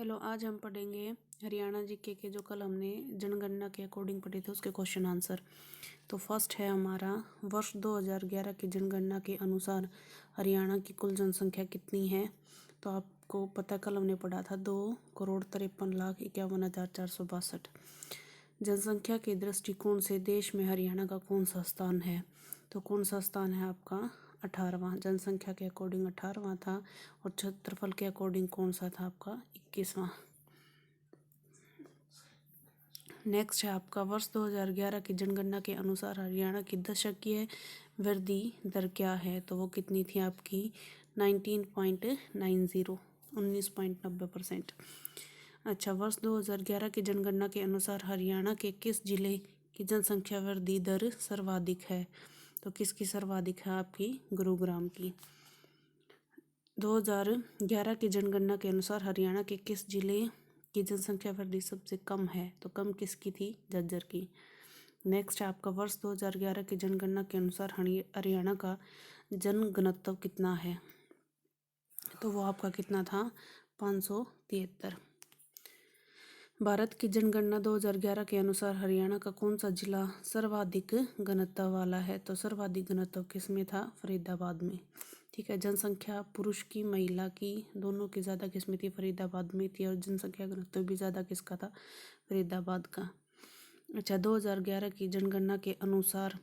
Hello, आज हम पढ़ेंगे हरियाणा जीके के जो कल हमने जनगणना के अकॉर्डिंग पढ़े थे उसके क्वेश्चन आंसर। तो फर्स्ट है हमारा, वर्ष 2011 की जनगणना के अनुसार हरियाणा की कुल जनसंख्या कितनी है। तो आपको पता कल हमने पढ़ा था 2,53,51,462। जनसंख्या के दृष्टिकोण से देश में हरियाणा का कौन सा स्थान है। तो कौन सा स्थान है आपका 18वां। जनसंख्या के अकॉर्डिंग 18वां था और क्षेत्रफल के अकॉर्डिंग कौन सा था आपका 21वां। नेक्स्ट है आपका, वर्ष 2011 की जनगणना के अनुसार हरियाणा की दशकीय वृद्धि दर क्या है। तो वो कितनी थी आपकी 19.90 19.90%। अच्छा, वर्ष 2011 की जनगणना के अनुसार हरियाणा के किस जिले की जनसंख्या वृद्धि दर सर्वाधिक है। तो किसकी सर्वाधिक है आपकी गुरुग्राम की। 2011 की जनगणना के अनुसार हरियाणा के किस जिले की जनसंख्या वृद्धि सबसे कम है। तो कम किसकी थी, झज्जर की। नेक्स्ट है आपका, वर्ष 2011 की जनगणना के अनुसार हरियाणा का जनघनत्व कितना है। तो वो आपका कितना था 573। भारत की जनगणना 2011 के अनुसार हरियाणा का कौन सा जिला सर्वाधिक घनत्व वाला है। तो सर्वाधिक घनत्व किस में था, फरीदाबाद में। ठीक है, जनसंख्या पुरुष की महिला की दोनों की ज़्यादा किस में थी, फरीदाबाद में थी। और जनसंख्या घनत्व भी ज़्यादा किसका था, फरीदाबाद का। अच्छा, 2011 की जनगणना के अनुसार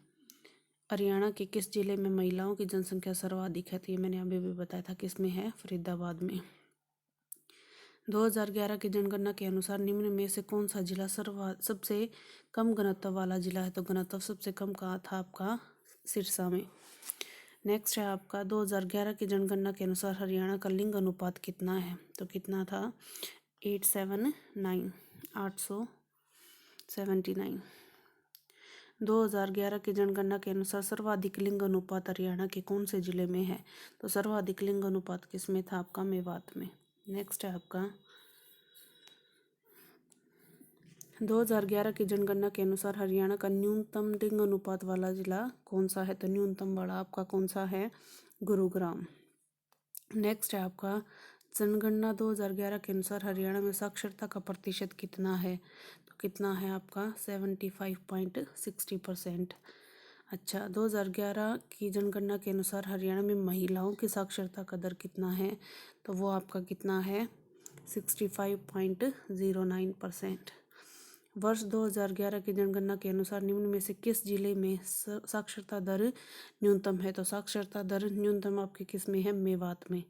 हरियाणा के किस जिले में महिलाओं की जनसंख्या सर्वाधिक है। तो ये मैंने अभी भी बताया था किस में है, फरीदाबाद में। 2011 की जनगणना के अनुसार निम्न में से कौन सा जिला सबसे कम घनत्व वाला जिला है। तो घनत्व सबसे कम कहाँ था आपका, सिरसा में। नेक्स्ट है आपका, 2011 की जनगणना के अनुसार हरियाणा का लिंग अनुपात कितना है। तो कितना था 879 879। 2011 की जनगणना के अनुसार सर्वाधिक लिंग अनुपात हरियाणा के कौन से जिले में है। तो सर्वाधिक लिंग अनुपात किस में था आपका, मेवात में। नेक्स्ट है आपका, 2011 की जनगणना के अनुसार हरियाणा का न्यूनतम लिंग अनुपात वाला जिला कौन सा है। तो न्यूनतम वाला आपका कौन सा है, गुरुग्राम। नेक्स्ट है आपका, जनगणना 2011 के अनुसार हरियाणा में साक्षरता का प्रतिशत कितना है। तो कितना है आपका 75.60%। अच्छा, 2011 की जनगणना के अनुसार हरियाणा में महिलाओं की साक्षरता का दर कितना है। तो वो आपका कितना है 65.09%। वर्ष 2011 की जनगणना के अनुसार निम्न में से किस जिले में साक्षरता दर न्यूनतम है। तो साक्षरता दर न्यूनतम आपके किस में है, मेवात में।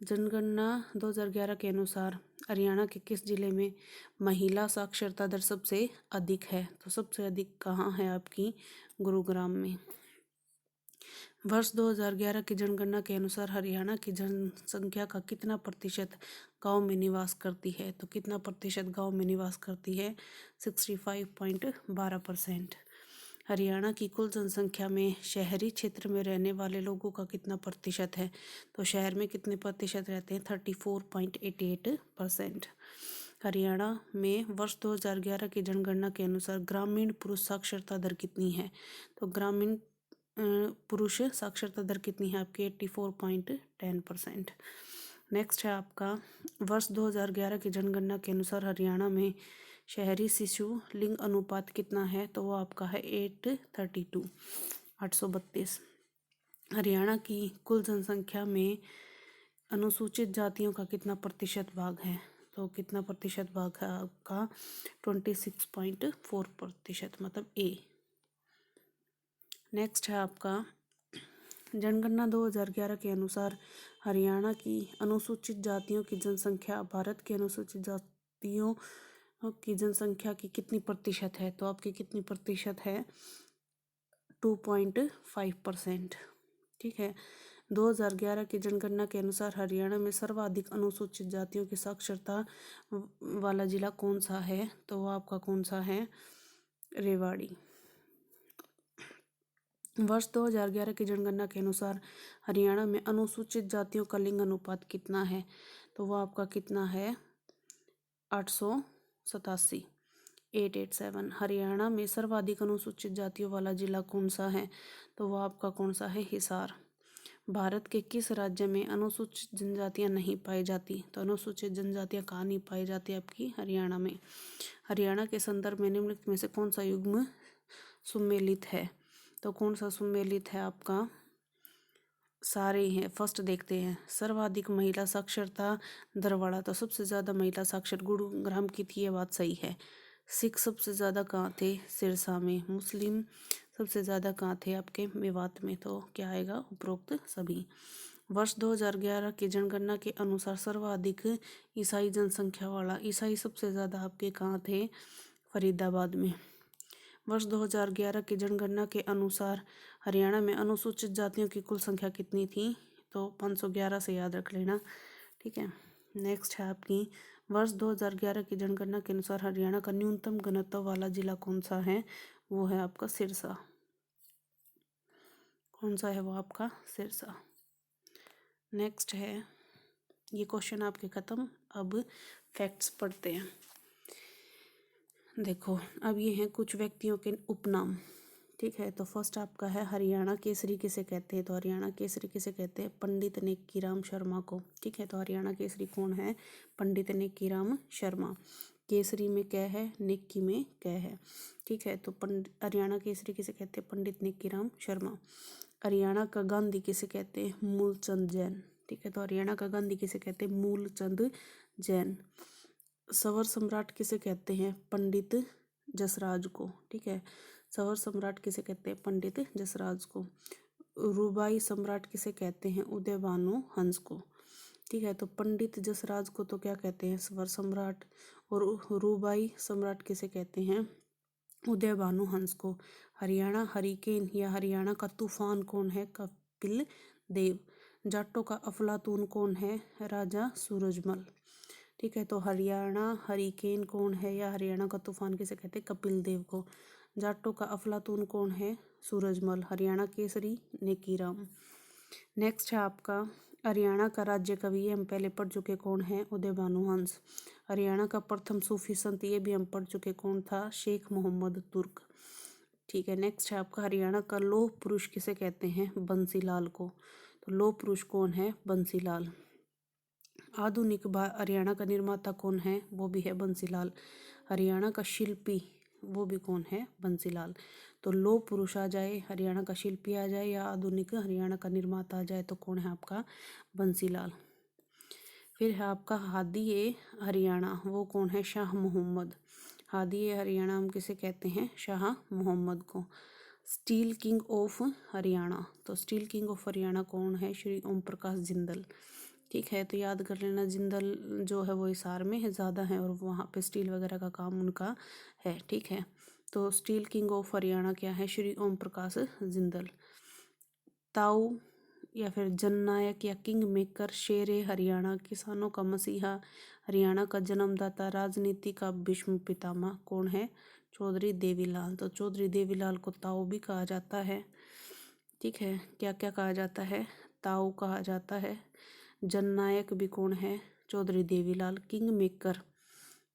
जनगणना 2011 के अनुसार हरियाणा के किस जिले में महिला साक्षरता दर सबसे अधिक है। तो सबसे अधिक कहाँ है आपकी, गुरुग्राम में। वर्ष 2011 की जनगणना के अनुसार हरियाणा की जनसंख्या का कितना प्रतिशत गांव में निवास करती है। तो कितना प्रतिशत गांव में निवास करती है, 65.12%। हरियाणा की कुल जनसंख्या में शहरी क्षेत्र में रहने वाले लोगों का कितना प्रतिशत है। तो शहर में कितने प्रतिशत रहते हैं, 34.88%। हरियाणा में वर्ष 2011 की जनगणना के अनुसार ग्रामीण पुरुष साक्षरता दर कितनी है। तो ग्रामीण पुरुष साक्षरता दर कितनी है आपकी 84.10%। नेक्स्ट है आपका, वर्ष 2011 की जनगणना के अनुसार हरियाणा में शहरी शिशु लिंग अनुपात कितना है। तो वो आपका है 832। हरियाणा की कुल जनसंख्या में अनुसूचित जातियों का कितना प्रतिशत भाग है। तो कितना प्रतिशत भाग है आपका 26.4%, मतलब ए। नेक्स्ट है आपका, जनगणना 2011 के अनुसार हरियाणा की अनुसूचित जातियों की जनसंख्या भारत की अनुसूचित जातियों की जनसंख्या की कितनी प्रतिशत है। तो आपकी कितनी प्रतिशत है, 2.5%। ठीक है, 2011 की जनगणना के अनुसार हरियाणा में सर्वाधिक अनुसूचित जातियों की साक्षरता वाला जिला कौन सा है। तो वो आपका कौन सा है, रेवाड़ी। वर्ष 2011 की जनगणना के अनुसार हरियाणा में अनुसूचित जातियों का लिंग अनुपात कितना है। तो वो आपका कितना है 887। हरियाणा में सर्वाधिक अनुसूचित जातियों वाला जिला कौन सा है। तो वो आपका कौन सा है, हिसार। भारत के किस राज्य में अनुसूचित जनजातियां नहीं पाई जाती? तो अनुसूचित जनजातियां कहाँ नहीं पाई जाती? आपकी हरियाणा में। हरियाणा के संदर्भ में निम्नलिखित में से कौन सा युग्म सुमेलित है? तो कौन सा सुमेलित है आपका? सारे ही हैं। फर्स्ट देखते हैं, सर्वाधिक महिला साक्षरता दरवाड़ा, तो सबसे ज़्यादा महिला साक्षर गुरुग्राम की थी, ये बात सही है। सिख सबसे ज़्यादा कहाँ थे? सिरसा में। मुस्लिम सबसे ज़्यादा कहाँ थे? आपके मेवात में। तो क्या आएगा? उपरोक्त सभी। वर्ष 2011 की जनगणना के अनुसार सर्वाधिक ईसाई जनसंख्या वाला, ईसाई सबसे ज़्यादा आपके कहाँ थे? फरीदाबाद में। वर्ष 2011 की जनगणना के अनुसार हरियाणा में अनुसूचित जातियों की कुल संख्या कितनी थी? तो 511 से याद रख लेना, ठीक है। नेक्स्ट है आपकी, वर्ष 2011 की जनगणना के अनुसार हरियाणा का न्यूनतम घनत्व वाला जिला कौन सा है? वो है आपका सिरसा। कौन सा है वो? आपका सिरसा। नेक्स्ट है, ये क्वेश्चन आपके खत्म। अब फैक्ट्स पढ़ते हैं। देखो, अब ये हैं कुछ व्यक्तियों के उपनाम, ठीक है। तो फर्स्ट आपका है हरियाणा केसरी किसे कहते हैं? तो हरियाणा केसरी किसे कहते हैं? पंडित नेक्कीराम शर्मा को, ठीक है। तो हरियाणा केसरी कौन है? पंडित नेक्कीराम शर्मा। केसरी में क्या है? नेक्की में क्या है, ठीक है। तो हरियाणा केसरी किसे कहते हैं? पंडित नेक्कीराम शर्मा। हरियाणा का गांधी किसे कहते हैं? मूलचंद जैन, ठीक है। तो हरियाणा का गांधी किसे कहते हैं? मूलचंद जैन। सवर सम्राट किसे कहते हैं? पंडित जसराज को, ठीक है। सवर सम्राट किसे कहते हैं? पंडित जसराज को। रूबाई सम्राट किसे कहते हैं? उदयभानु हंस को, ठीक है। तो पंडित जसराज को तो क्या कहते हैं? सवर सम्राट। और रूबाई सम्राट किसे कहते हैं? उदयभानु हंस को। हरियाणा हरिकेन या हरियाणा का तूफान कौन है? कपिल देव। जाटों का अफलातून कौन है? राजा सूरजमल, ठीक है। तो हरियाणा हरिकेन कौन है या हरियाणा का तूफान किसे कहते हैं? कपिल देव को। जाटों का अफलातून कौन है? सूरजमल। हरियाणा केसरी नेकीराम। नेक्स्ट है आपका, हरियाणा का राज्य कवि, ये हम पहले पढ़ चुके, कौन है? उदयभानु हंस। हरियाणा का प्रथम सूफी संत, ये भी हम पढ़ चुके, कौन था? शेख मोहम्मद तुर्क, ठीक है। नेक्स्ट है आपका, हरियाणा का लौह पुरुष किसे कहते हैं? बंसीलाल को। तो लौह पुरुष कौन है? बंसीलाल। आधुनिक हरियाणा का निर्माता कौन है? वो भी है बंसीलाल। हरियाणा का शिल्पी, वो भी कौन है? बंसीलाल। तो लौह पुरुष आ जाए, हरियाणा का शिल्पी आ जाए, या आधुनिक हरियाणा का निर्माता आ जाए, तो कौन है आपका? बंसीलाल। फिर है आपका हादी ए हरियाणा, वो कौन है? शाह मोहम्मद। हादी ए हरियाणा हम किसे कहते हैं? शाह मोहम्मद को। स्टील किंग ऑफ हरियाणा, तो स्टील किंग ऑफ हरियाणा कौन है? श्री ओम प्रकाश जिंदल, ठीक है। तो याद कर लेना, जिंदल जो है वो हिसार में है ज़्यादा है और वहाँ पे स्टील वगैरह का काम उनका है, ठीक है। तो स्टील किंग ऑफ हरियाणा क्या है? श्री ओम प्रकाश जिंदल। ताऊ या फिर जननायक या किंग मेकर, शेरे हरियाणा, किसानों का मसीहा, हरियाणा का जन्मदाता, राजनीति का भीष्म पितामह, कौन है? चौधरी देवीलाल। तो चौधरी देवीलाल को ताऊ भी कहा जाता है, ठीक है। क्या क्या कहा जाता है? ताऊ कहा जाता है। जननायक भी कौन है? चौधरी देवीलाल। किंग मेकर,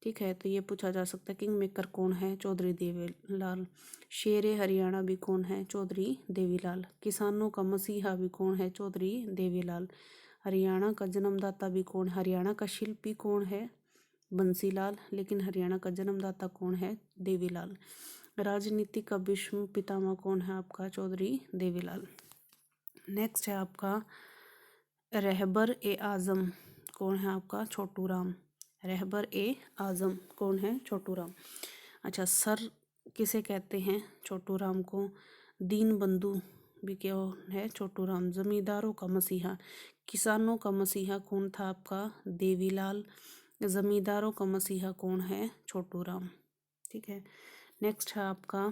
ठीक है। तो ये पूछा जा सकता है, किंग मेकर कौन है? चौधरी देवीलाल। शेरे हरियाणा भी कौन है? चौधरी देवीलाल। किसानों का मसीहा भी कौन है? चौधरी देवीलाल। हरियाणा का जन्मदाता भी कौन? हरियाणा का शिल्पी कौन है? बंसीलाल। लेकिन हरियाणा का जन्मदाता कौन है? देवीलाल। राजनीति का भीष्म पितामह कौन है आपका? चौधरी देवीलाल। नेक्स्ट है आपका, रहबर ए आजम कौन है आपका? छोटू राम। रहबर ए आजम कौन है? छोटू राम। अच्छा, सर किसे कहते हैं? छोटू राम को। दीन बंधु भी क्या है? छोटू राम। जमींदारों का मसीहा, किसानों का मसीहा कौन था आपका? देवीलाल। जमींदारों का मसीहा कौन है? छोटू राम, ठीक है। नेक्स्ट है आपका,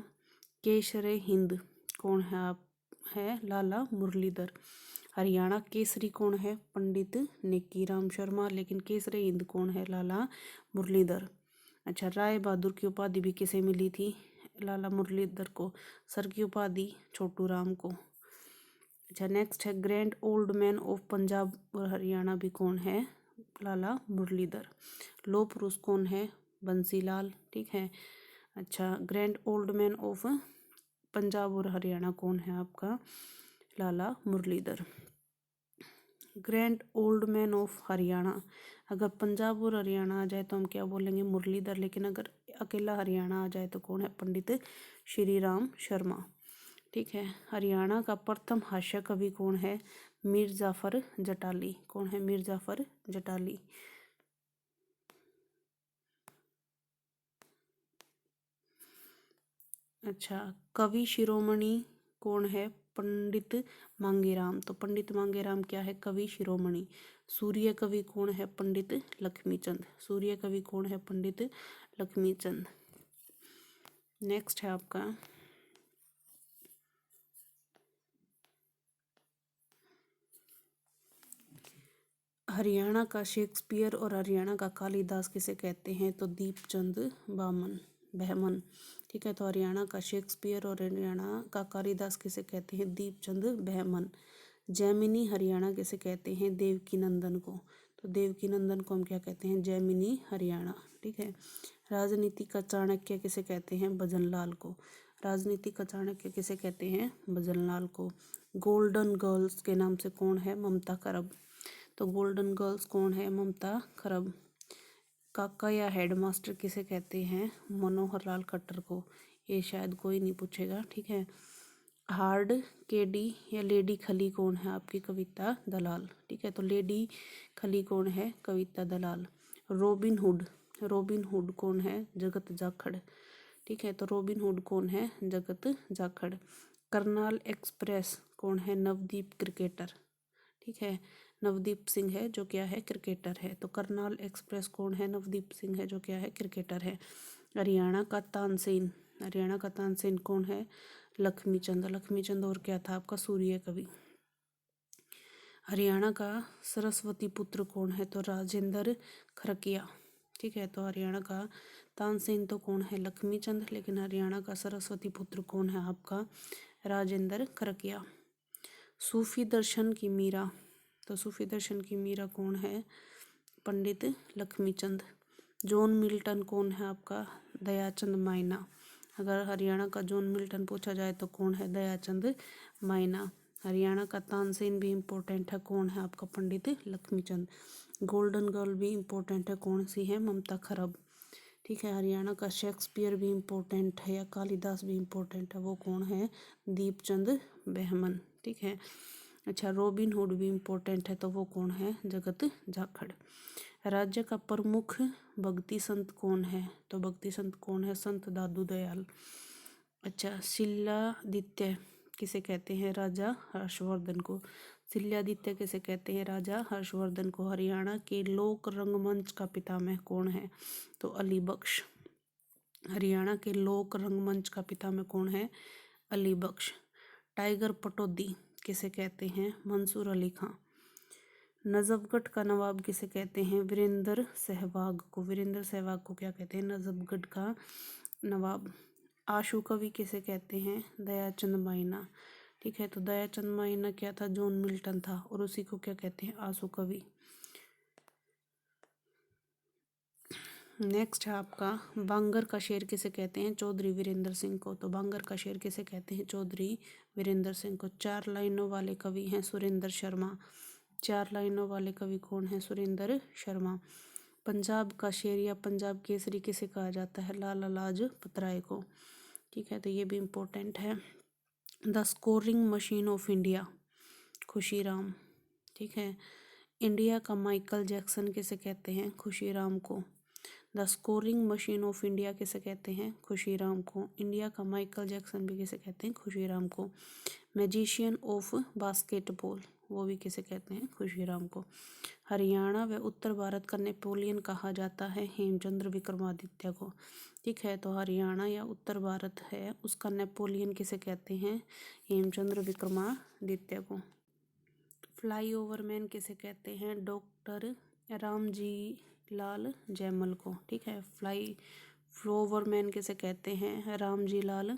केसरे हिंद कौन है? आप है लाला मुरलीधर। हरियाणा केसरी कौन है? पंडित नेक्कीराम शर्मा। लेकिन केसरी हिंद कौन है? लाला मुरलीधर। अच्छा, राय बहादुर की उपाधि भी किसे मिली थी? लाला मुरलीधर को। सर की उपाधि छोटू राम को। अच्छा, नेक्स्ट है, grand old man of Punjab और हरियाणा भी कौन है? लाला मुरलीधर। लौह पुरुष कौन है? बंसीलाल, ठीक है। अच्छा, grand old man of Punjab और हरियाणा कौन है आपका? Lala Muralidhar. Grand old man of Haryana, अगर पंजाब और हरियाणा आ जाए तो हम क्या बोलेंगे, मुरलीधर। लेकिन अगर अकेला हरियाणा आ जाए तो कौन है, पंडित श्री राम शर्मा। ठीक है। हरियाणा का प्रथम हास्य कवि कौन है, मीर जाफर जटाली। कौन है, मीर जाफर जटाली। अच्छा, कवि शिरोमणि कौन है, पंडित मांगेराम। तो पंडित मांगेराम क्या है, कवि शिरोमणि। सूर्य कवि कौन है, पंडित लक्ष्मीचंद। सूर्य कवि कौन है, पंडित लक्ष्मीचंद। नेक्स्ट है आपका हरियाणा का शेक्सपियर और हरियाणा का कालिदास किसे कहते हैं, तो दीपचंद बहमन। ठीक है। तो हरियाणा का शेक्सपियर और हरियाणा का कालिदास किसे कहते हैं, दीपचंद बहमन। जैमिनी हरियाणा किसे कहते हैं, देवकीनंदन को। तो देवकीनंदन को हम क्या कहते हैं, जैमिनी हरियाणा। ठीक है। राजनीति का चाणक्य किसे कहते हैं, भजनलाल को। राजनीति का चाणक्य किसे कहते हैं, भजनलाल को। गोल्डन गर्ल्स के नाम से कौन है, ममता करब। तो गोल्डन गर्ल्स कौन है, ममता खरब। काका या हेडमास्टर किसे कहते हैं, मनोहर लाल खट्टर को। ये शायद कोई नहीं पूछेगा। ठीक है। हार्ड केडी या लेडी खली कौन है आपकी, कविता दलाल। ठीक है। तो लेडी खली कौन है, कविता दलाल। रॉबिन हुड कौन है, जगत जाखड़। ठीक है। तो रॉबिन हुड कौन है, जगत जाखड़। करनाल एक्सप्रेस कौन है, नवदीप क्रिकेटर। ठीक है। नवदीप सिंह है जो क्या है, क्रिकेटर है। तो करनाल एक्सप्रेस कौन है, नवदीप सिंह है जो क्या है, क्रिकेटर है। हरियाणा का तानसेन कौन है, लक्ष्मीचंद और क्या था आपका, सूर्य कवि। हरियाणा का सरस्वती पुत्र कौन है, तो राजेंद्र खरकिया। ठीक है। तो हरियाणा का तानसेन तो कौन है, लक्ष्मीचंद। लेकिन हरियाणा का सरस्वती पुत्र कौन है आपका, राजेंद्र खरकिया। सूफी दर्शन की मीरा, तो सूफी दर्शन की मीरा कौन है, पंडित लक्ष्मीचंद। जॉन मिल्टन कौन है आपका, दयाचंद माइना। अगर हरियाणा का जॉन मिल्टन पूछा जाए तो कौन है, दयाचंद माइना। हरियाणा का तानसेन भी इम्पोर्टेंट है, कौन है आपका, पंडित लक्ष्मीचंद। गोल्डन गर्ल भी इम्पोर्टेंट है, कौन सी है, ममता खरब। ठीक है। हरियाणा का शेक्सपियर भी इम्पोर्टेंट है या कालिदास भी इम्पोर्टेंट है, वो कौन है, दीपचंद बहमन। ठीक है। अच्छा, रॉबिन हुड भी इम्पोर्टेंट है, तो वो कौन है, जगत जाखड़। राज्य का प्रमुख भक्ति संत कौन है, तो भक्ति संत कौन है, संत दादू दयाल। अच्छा, शिलादित्य किसे कहते हैं, राजा हर्षवर्धन को। शिलादित्य किसे कहते हैं, राजा हर्षवर्धन को। हरियाणा के लोक रंगमंच का पितामह कौन है, तो अली बख्श। हरियाणा के लोक रंगमंच का पितामह कौन है, अली बख्श। टाइगर पटौदी किसे कहते हैं, मंसूर अली खां। नजफगढ़ का नवाब किसे कहते हैं, वीरेंद्र सहवाग को। वीरेंद्र सहवाग को क्या कहते हैं, नजफगढ़ का नवाब। आशु कवि किसे कहते हैं, दयाचंद माइना। ठीक है। तो दयाचंद माइना क्या था, जॉन मिल्टन था, और उसी को क्या कहते हैं, आशु कवि। नेक्स्ट है आपका बांगर का शेर किसे कहते हैं, चौधरी वीरेंद्र सिंह को। तो बांगर का शेर किसे कहते हैं, चौधरी वीरेंद्र सिंह को। 4 लाइनों वाले कवि हैं सुरेंद्र शर्मा। 4 लाइनों वाले कवि कौन है, सुरेंद्र शर्मा। पंजाब का शेर या पंजाब केसरी किसे कहा जाता है, लाला लाजपत राय को। ठीक है। तो ये भी इम्पोर्टेंट है। The scoring machine of India, Khushiram. ठीक है। इंडिया का माइकल जैक्सन किसे कहते हैं, खुशीराम को। The scoring machine of India किसे कहते हैं, खुशीराम को। इंडिया का माइकल जैक्सन भी किसे कहते हैं, खुशीराम को। मैजिशियन ऑफ बास्केटबॉल, वो भी किसे कहते हैं, खुशीराम को। हरियाणा व उत्तर भारत का नेपोलियन कहा जाता है, हेमचंद्र विक्रमादित्य को। ठीक है। तो हरियाणा या उत्तर भारत है, उसका नेपोलियन किसे कहते हैं, हेमचंद्र विक्रमादित्य को। फ्लाईओवर मैन किसे कहते हैं, डॉक्टर रामजी लाल जैमल को। ठीक है। फ्लाईओवर मैन किसे कहते हैं, रामजी लाल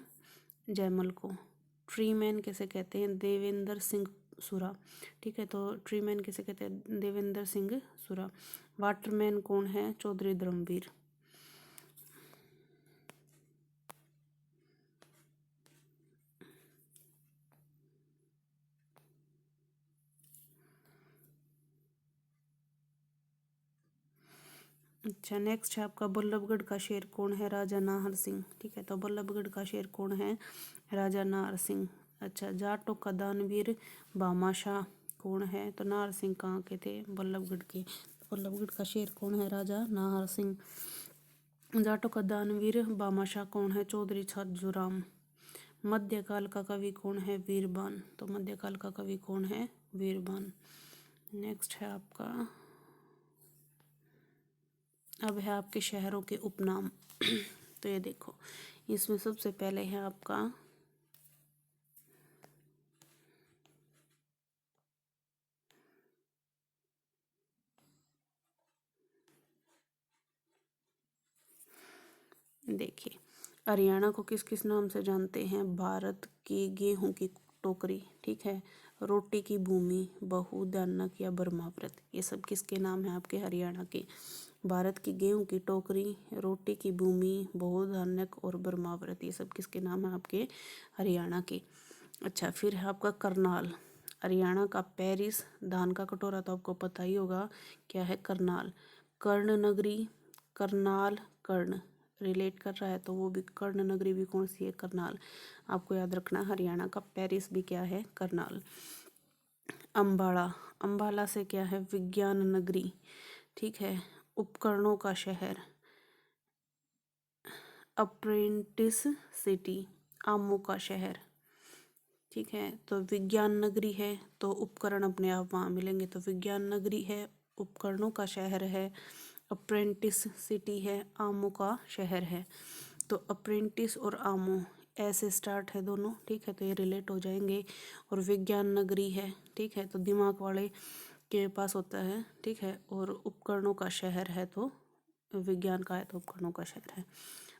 जैमल को। ट्री मैन किसे कहते हैं, देवेंद्र सिंह सुरा। ठीक है। तो ट्री मैन किसे कहते हैं, देवेंद्र सिंह सुरा। वाटरमैन कौन है, चौधरी धर्मवीर। अच्छा, नेक्स्ट है आपका बल्लभगढ़ का शेर कौन है? राजा नाहर सिंह। ठीक है, तो बल्लभगढ़ का शेर कौन है? राजा नाहर सिंह। अच्छा, जाटों का दानवीर भामाशाह कौन है? तो नाहर सिंह कहाँ के थे? बल्लभगढ़ के। बल्लभगढ़ का शेर कौन है? राजा नाहर सिंह। जाटों का दानवीर भामाशाह कौन है? चौधरी छाजूराम। मध्यकाल का कवि कौन है? वीरबान। तो मध्यकाल का कवि कौन है? वीरबान। नेक्स्ट है आपका, अब है आपके शहरों के उपनाम। तो ये देखो, इसमें सबसे पहले है आपका देखिए, हरियाणा को किस किस नाम से जानते हैं? भारत की गेहूं की टोकरी। ठीक है, रोटी की भूमि, बहुधान्यक या ब्रह्माव्रत। ये सब किसके नाम है आपके हरियाणा के? भारत की गेहूं की टोकरी, रोटी की भूमि, बहुधान्यक और ब्रह्माव्रत। ये सब किसके नाम है आपके हरियाणा के? अच्छा, फिर है आपका करनाल। हरियाणा का पेरिस, धान का कटोरा तो आपको पता ही होगा क्या है? करनाल। कर्ण नगरी, करनाल, कर्ण रिलेट कर रहा है तो वो भी कर्ण नगरी भी कौन सी है? करनाल। आपको याद रखना, हरियाणा का पेरिस भी क्या है? करनाल। अम्बाला, अम्बाला से क्या है? विज्ञान नगरी। ठीक है, उपकरणों का शहर, अप्रेंटिस सिटी, आमों का शहर। ठीक है, तो विज्ञान नगरी है तो उपकरण अपने आप वहाँ मिलेंगे, तो विज्ञान नगरी है, उपकरणों का शहर है, अप्रेंटिस सिटी है, आमों का शहर है। तो अप्रेंटिस और आमो ऐसे स्टार्ट है दोनों। ठीक है, तो ये रिलेट हो जाएंगे। और विज्ञान नगरी है, ठीक है, तो दिमाग वाले के पास होता है। ठीक है, और उपकरणों का शहर है तो विज्ञान का है तो उपकरणों का शहर है।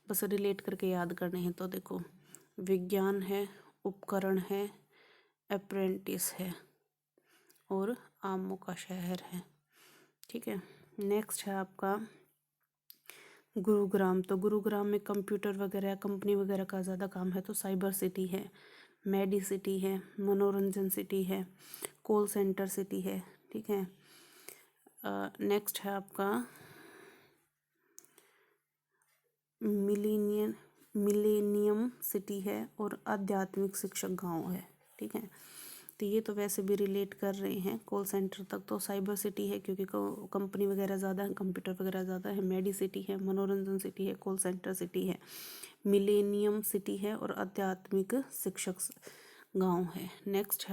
बस रिलेट करके याद करने हैं। तो देखो, विज्ञान है, उपकरण है, अप्रेंटिस है और आमों का शहर है। ठीक है, नेक्स्ट है आपका गुरुग्राम। तो गुरुग्राम में कंप्यूटर वगैरह कंपनी वगैरह का ज़्यादा काम है, तो साइबर सिटी है, मेडी सिटी है, मनोरंजन सिटी है, कॉल सेंटर सिटी है। ठीक है, नेक्स्ट है आपका मिलेनियम सिटी है और आध्यात्मिक शिक्षक गांव है। ठीक है, तो ये तो वैसे भी रिलेट कर रहे हैं कॉल सेंटर तक। तो साइबर सिटी है क्योंकि कंपनी वगैरह ज़्यादा है, कंप्यूटर वगैरह ज़्यादा है, मेडी सिटी है, मनोरंजन सिटी है, कॉल सेंटर सिटी है, मिलेनियम सिटी है और आध्यात्मिक शिक्षक गांव है। नेक्स्ट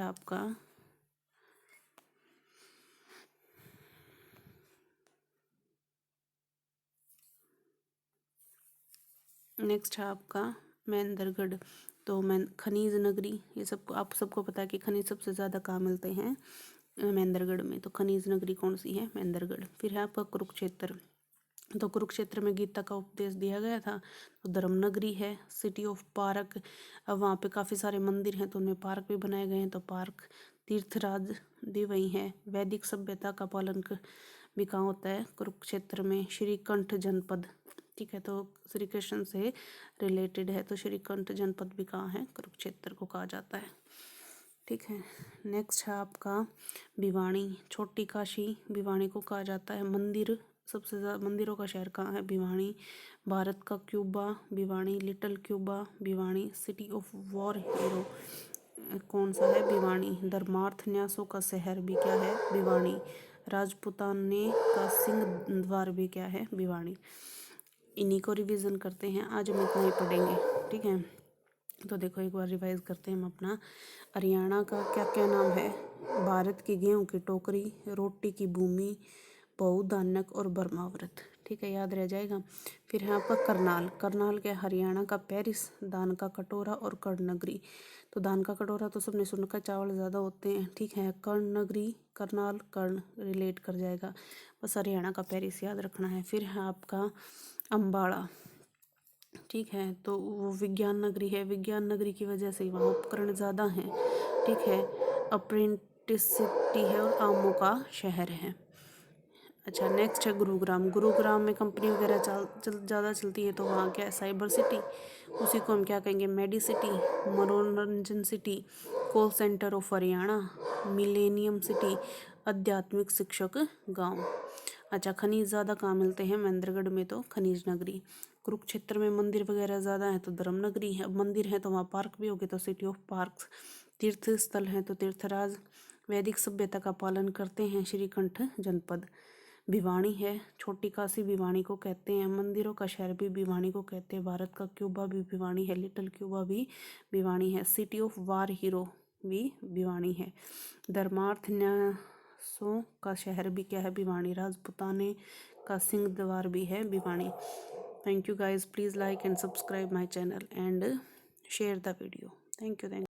है आपका महेंद्रगढ़। तो खनिज नगरी, ये सब आप सबको पता है कि खनिज सबसे ज़्यादा कहाँ मिलते हैं? महेंद्रगढ़ में। तो खनिज नगरी कौन सी है? महेंद्रगढ़। फिर है आपका कुरुक्षेत्र। तो कुरुक्षेत्र में गीता का उपदेश दिया गया था। तो धर्म नगरी है, सिटी ऑफ पार्क। अब वहाँ पे काफ़ी सारे मंदिर हैं तो उनमें पार्क भी बनाए गए हैं, तो पार्क। तीर्थराज भी वही है। वैदिक सभ्यता का पालन भी कहाँ होता है? कुरुक्षेत्र में। श्रीकंठ जनपद, ठीक है, तो श्री कृष्ण से रिलेटेड है, तो श्रीकंठ जनपद भी कहाँ है? कुरुक्षेत्र को कहा जाता है। ठीक है, नेक्स्ट है आपका भिवानी। छोटी काशी भिवानी को कहा जाता है। मंदिर, सबसे ज़्यादा मंदिरों का शहर कहाँ है? भिवानी। भारत का Cuba Bhiwani, little Cuba Bhiwani. City of war hero कौन सा है? भिवानी। धर्मार्थ न्यासों का शहर भी क्या है? भिवानी। राजपुताने का सिंह द्वार भी क्या है? भिवानी। इन्हीं को रिवीजन करते हैं, आज हम इतना ही पढ़ेंगे। ठीक है, तो देखो एक बार रिवाइज करते हैं हम अपना। हरियाणा का क्या क्या नाम है? भारत की गेहूं की टोकरी, रोटी की भूमि, बहुधान्यक और ब्रह्माव्रत। ठीक है, याद रह जाएगा। फिर है आपका करनाल। करनाल क्या? हरियाणा का पेरिस, धान का कटोरा और कर्ण नगरी। तो धान का कटोरा तो सबने सुन का, चावल ज़्यादा होते हैं। ठीक है, कर्ण नगरी, करनाल, कर्ण रिलेट कर जाएगा। बस हरियाणा का पेरिस याद रखना है। फिर है आपका अम्बाड़ा। ठीक है, तो वो विज्ञान नगरी है, विज्ञान नगरी की वजह से वहाँ उपकरण ज़्यादा हैं। ठीक है, अप्रेंटिसिटी है और आमों का शहर है। अच्छा, नेक्स्ट है गुरुग्राम। गुरुग्राम में कंपनी वगैरह ज़्यादा चलती है तो वहाँ क्या है? Cyber city. उसी को हम क्या कहेंगे? मेडी सिटी, मनोरंजन city, call centre of Haryana, millennium city, आध्यात्मिक शिक्षक गांव। अच्छा, खनिज ज़्यादा कहाँ मिलते हैं? महेंद्रगढ़ में तो खनिज नगरी। कुरुक्षेत्र में मंदिर वगैरह ज़्यादा है तो धर्म नगरी है। अब मंदिर है तो वहाँ पार्क भी होगे तो सिटी ऑफ पार्क्स। तीर्थ स्थल है तो तीर्थराज। वैदिक सभ्यता का पालन करते हैं श्रीकंठ जनपद। भिवानी है, छोटी काशी भिवानी को कहते हैं। मंदिरों का शहर भी भिवानी को कहते हैं। भारत का क्यूबा भी भिवानी है, लिटिल क्यूबा भी भिवानी है। सिटी ऑफ वार हीरो भी भिवानी है। धर्मार्थ न्यासों का शहर भी क्या है? भिवानी। राजपुताने का सिंह द्वार भी है Bhiwani. Thank you guys, please like and subscribe my channel and share the video. Thank you.